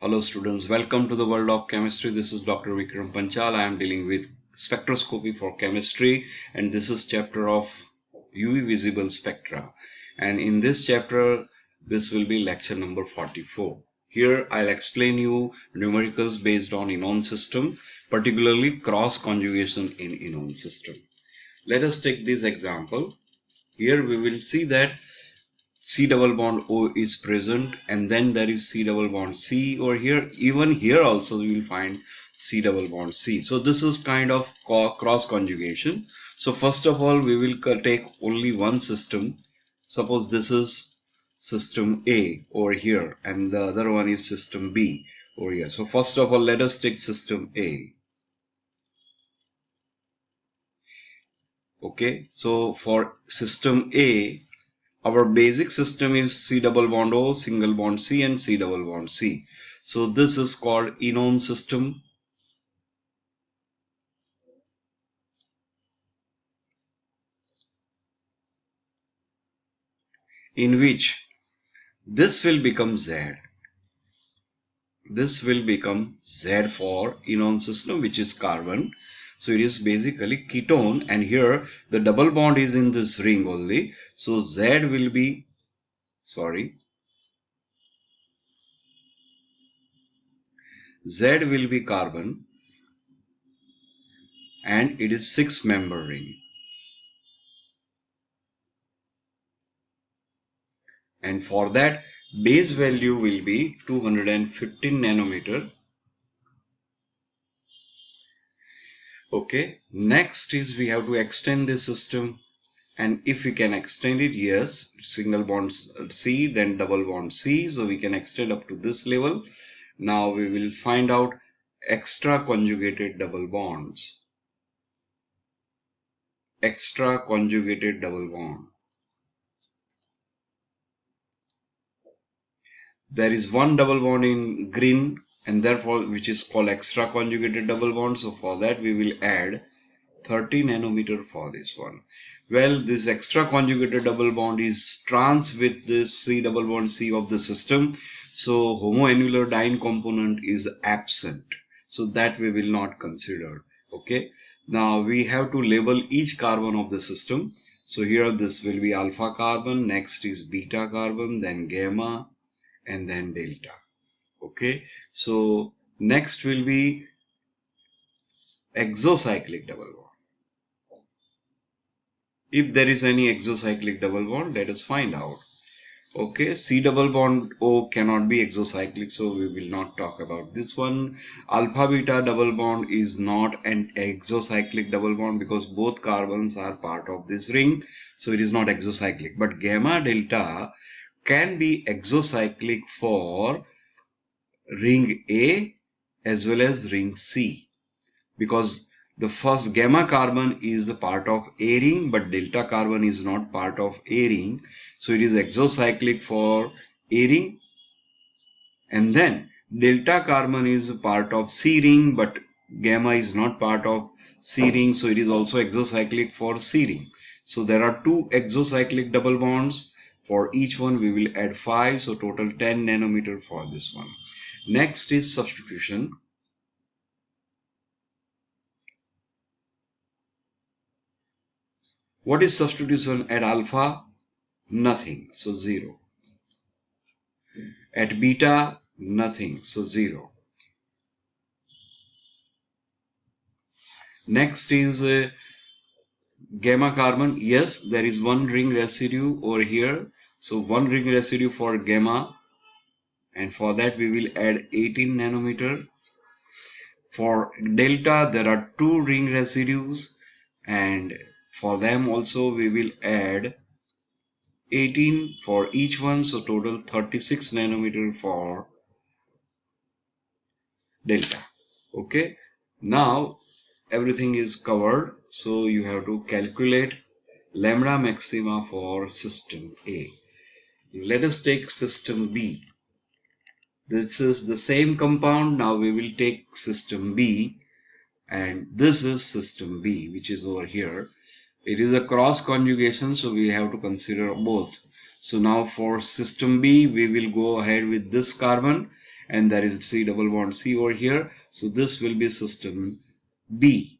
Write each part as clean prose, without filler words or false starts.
Hello students, welcome to the world of chemistry. This is Dr. Vikram Panchal. I am dealing with spectroscopy for chemistry, and this is chapter of UV visible spectra. And in this chapter, this will be lecture number 44. Here I'll explain you numericals based on Enone system, particularly cross conjugation in Enone system. Let us take this example. Here we will see that C double bond O is present, and then there is C double bond C over here. Even here also you will find C double bond C. So this is kind of cross conjugation. So first of all, we will take only one system. Suppose this is system A over here, and the other one is system B over here. So first of all, let us take system A. Okay, so for system A, our basic system is C double bond O, single bond C, and C double bond C. So this is called Enone system. In which this will become Z. This will become Z for Enone system, which is carbon. So it is basically ketone, and here the double bond is in this ring only. So Z will be, Z will be carbon, and it is 6-member ring. And for that, base value will be 215 nanometer. Okay, next is we have to extend this system, and if we can extend it, yes, single bond C, then double bond C, so we can extend up to this level. Now we will find out extra conjugated double bonds. Extra conjugated double bond. There is one double bond in green, and therefore which is called extra conjugated double bond. So for that we will add 30 nanometer for this one. Well, this extra conjugated double bond is trans with this C double bond C of the system. So homoannular diene component is absent. So that we will not consider. Okay. Now we have to label each carbon of the system. So here this will be alpha carbon, next is beta carbon, then gamma, and then delta. Okay, so next will be exocyclic double bond. If there is any exocyclic double bond, let us find out. Okay, C double bond O cannot be exocyclic, so we will not talk about this one. Alpha beta double bond is not an exocyclic double bond because both carbons are part of this ring, so it is not exocyclic. But gamma delta can be exocyclic for ring A as well as ring C, because the first gamma carbon is the part of A ring, but delta carbon is not part of A ring, so it is exocyclic for A ring. And then delta carbon is part of C ring, but gamma is not part of C ring, so it is also exocyclic for C ring. So there are two exocyclic double bonds. For each one we will add 5, so total 10 nanometer for this one. Next is substitution. What is substitution at alpha? Nothing, so 0. At beta, nothing, so 0. Next is gamma carbon. Yes, there is one ring residue over here. So one ring residue for gamma, and for that we will add 18 nanometer. For delta, there are two ring residues, and for them also we will add 18 for each one, so total 36 nanometer for delta. Okay, now everything is covered, so you have to calculate lambda maxima for system A. Let us take system B. This is the same compound. Now we will take system B, and this is system B, which is over here. It is a cross conjugation, so we have to consider both. So now for system B, we will go ahead with this carbon, and there is C double bond C over here. So this will be system B.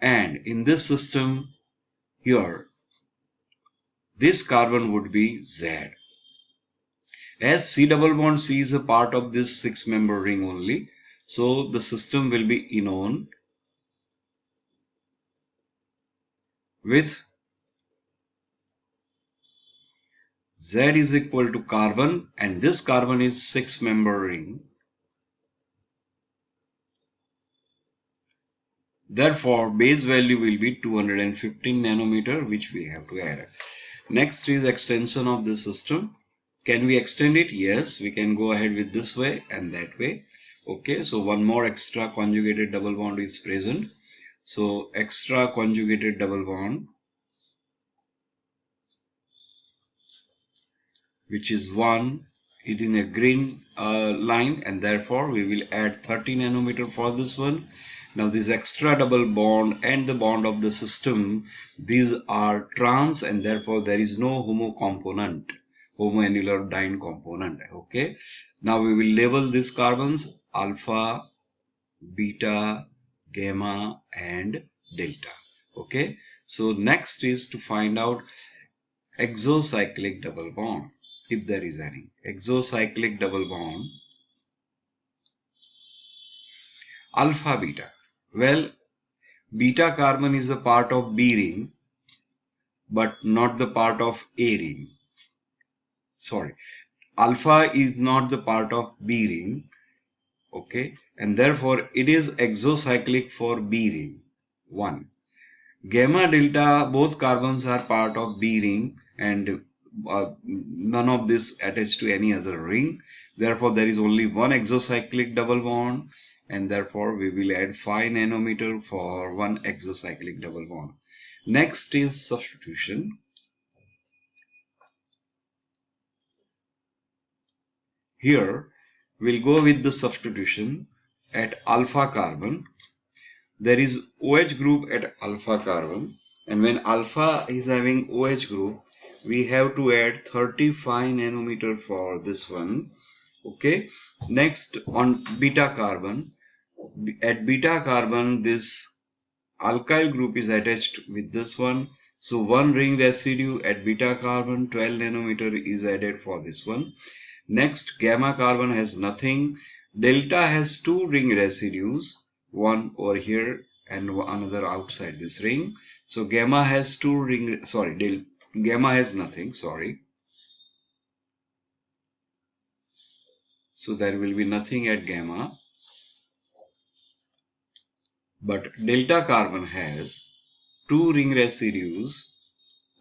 And in this system here, this carbon would be Z. As C double bond C is a part of this 6-member ring only, so the system will be enone with Z is equal to carbon, and this carbon is 6-member ring. Therefore, base value will be 215 nanometer, which we have to add. Next is extension of the system. Can we extend it? Yes, we can go ahead with this way and that way. Okay, so one more extra conjugated double bond is present. So extra conjugated double bond, which is 1, it in a green line, and therefore we will add 30 nanometer for this one. Now this extra double bond and the bond of the system, these are trans, and therefore there is no homoannular diene component. Okay, now we will label these carbons alpha, beta, gamma and delta. Okay, so next is to find out exocyclic double bond, if there is any. Exocyclic double bond alpha beta. Well, beta carbon is a part of B ring but not the part of A ring. Sorry, alpha is not the part of B ring, okay, and therefore it is exocyclic for B ring 1. Gamma delta, both carbons are part of B ring and none of this attached to any other ring. Therefore, there is only one exocyclic double bond, and therefore we will add 5 nanometer for one exocyclic double bond. Next is substitution. Here, we'll go with the substitution at alpha carbon. There is OH group at alpha carbon, and when alpha is having OH group, we have to add 35 nanometer for this one. Okay, next on beta carbon, at beta carbon this alkyl group is attached with this one, so one ring residue at beta carbon 12 nanometer is added for this one. Next, gamma carbon has nothing. Delta has 2 ring residues, one over here and another outside this ring. So gamma has 2 ring, sorry, gamma has nothing, sorry. So there will be nothing at gamma. But delta carbon has 2 ring residues.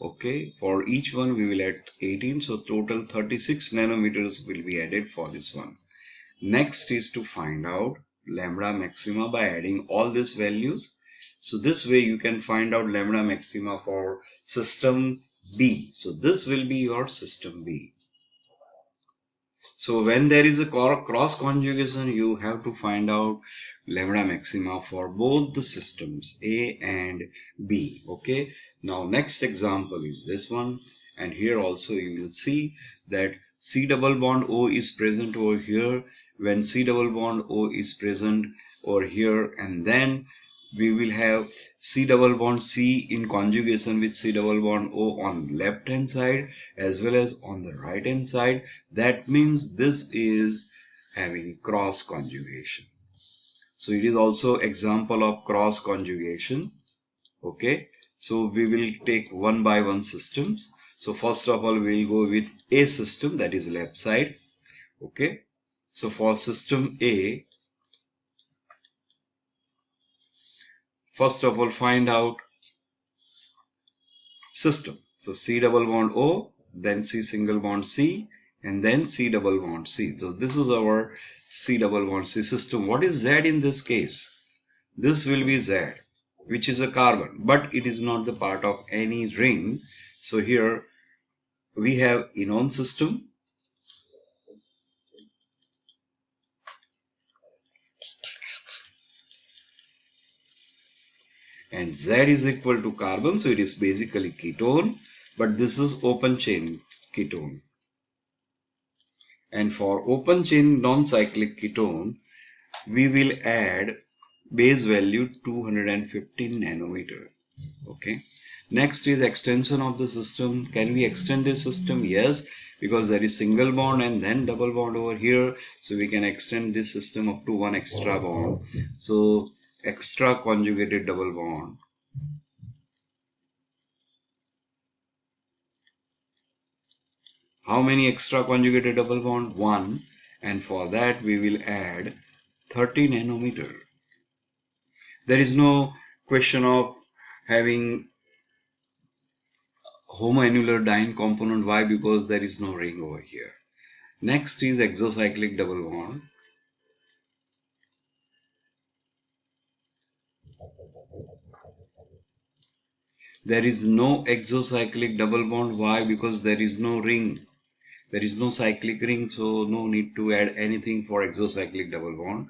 Okay, for each one we will add 18, so total 36 nanometers will be added for this one. Next is to find out lambda maxima by adding all these values. So this way you can find out lambda maxima for system B. So this will be your system B. So when there is a cross conjugation, you have to find out lambda maxima for both the systems A and B. Okay. Now next example is this one, and here also you will see that C double bond O is present over here. When C double bond O is present over here, and then we will have C double bond C in conjugation with C double bond O on left hand side as well as on the right hand side. That means this is having cross conjugation. So it is also example of cross conjugation. Okay, so we will take one by one systems. So first of all we will go with A system, that is left side. Okay, so for system A, first of all find out system. So C double bond O, then C single bond C, and then C double bond C. So this is our C double bond C system. What is Z in this case? This will be Z, which is a carbon, but it is not the part of any ring. So here we have Enone system. And Z is equal to carbon, so it is basically ketone, but this is open chain ketone. And for open chain non-cyclic ketone, we will add base value 215 nanometer. Okay. Next is extension of the system. Can we extend this system? Yes, because there is single bond and then double bond over here. So we can extend this system up to one extra bond. So extra conjugated double bond. How many extra conjugated double bond? One. And for that we will add 30 nanometer. There is no question of having homoannular diene component. Why? Because there is no ring over here. Next is exocyclic double bond. There is no exocyclic double bond. Why? Because there is no ring. There is no cyclic ring, so no need to add anything for exocyclic double bond.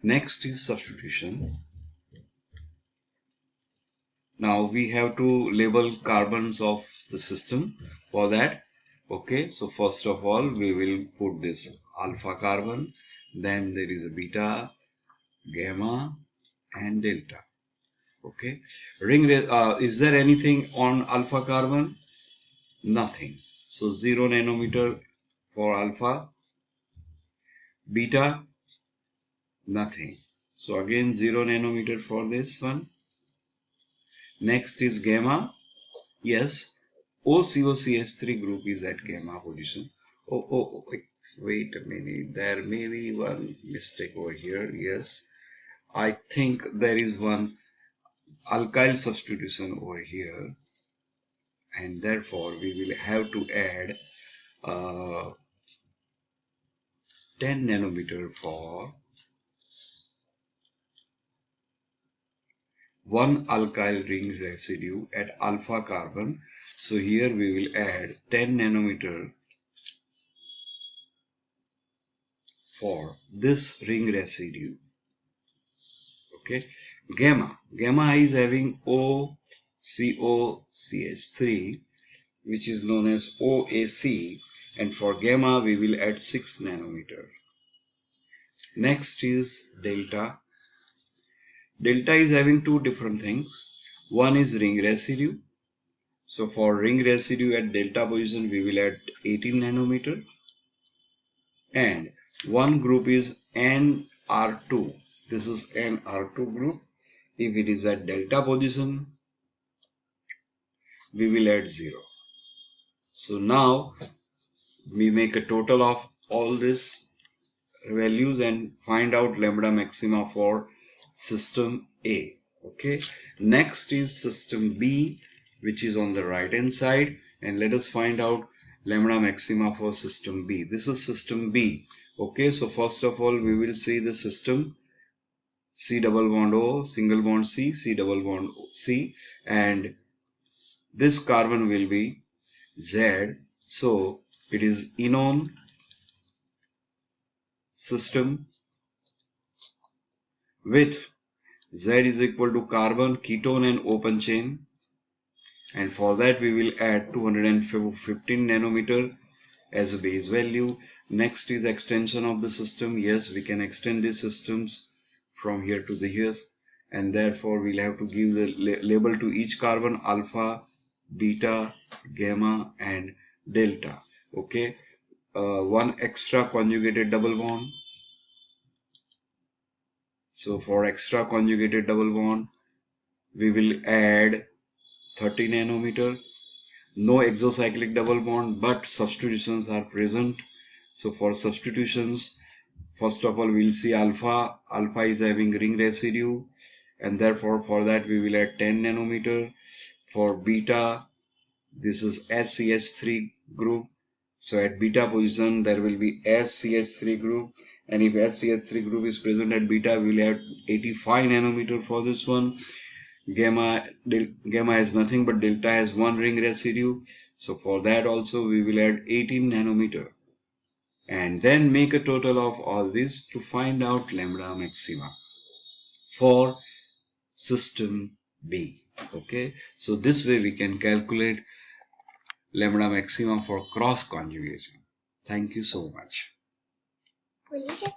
Next is substitution. Now we have to label carbons of the system for that. Okay, so first of all we will put this alpha carbon, then there is a beta, gamma and delta. Okay, is there anything on alpha carbon? Nothing. So 0 nanometer for alpha, beta, nothing. So again 0 nanometer for this one. Next is gamma. Yes, OCOCH3 group is at gamma position. Wait a minute. There may be one mistake over here. Yes, I think there is one alkyl substitution over here, and therefore we will have to add 10 nanometer for one alkyl ring residue at alpha carbon. So here we will add 10 nanometer for this ring residue. Okay, gamma is having OCOCH3, which is known as OAC, and for gamma we will add 6 nanometer. Next is delta. Delta is having two different things. One is ring residue. So for ring residue at delta position we will add 18 nanometer. And one group is NR2. This is NR2 group. If it is at delta position, we will add 0. So now we make a total of all these values and find out lambda maxima for system A. Okay. Next is system B, which is on the right hand side, and let us find out lambda maxima for system B. This is system B. Okay. So first of all, we will see the system C double bond O, single bond C, C double bond C, and this carbon will be Z. So it is Enone system with Z is equal to carbon, ketone and open chain, and for that we will add 215 nanometer as a base value. Next is extension of the system. Yes, we can extend these systems from here to the here, and therefore we'll have to give the label to each carbon: alpha, beta, gamma and delta. Okay, one extra conjugated double bond. So for extra conjugated double bond we will add 30 nanometer. No exocyclic double bond, but substitutions are present. So for substitutions, first of all we'll see alpha. Alpha is having ring residue, and therefore for that we will add 10 nanometer. For beta, this is SCH3 group. So at beta position there will be SCH3 group, and if SCH3 group is present at beta, we will add 85 nanometer for this one. Gamma has nothing, but delta has one ring residue. So for that also we will add 18 nanometer, and then make a total of all this to find out lambda maxima for system B. Okay, so this way we can calculate lambda maxima for cross conjugation. Thank you so much. Police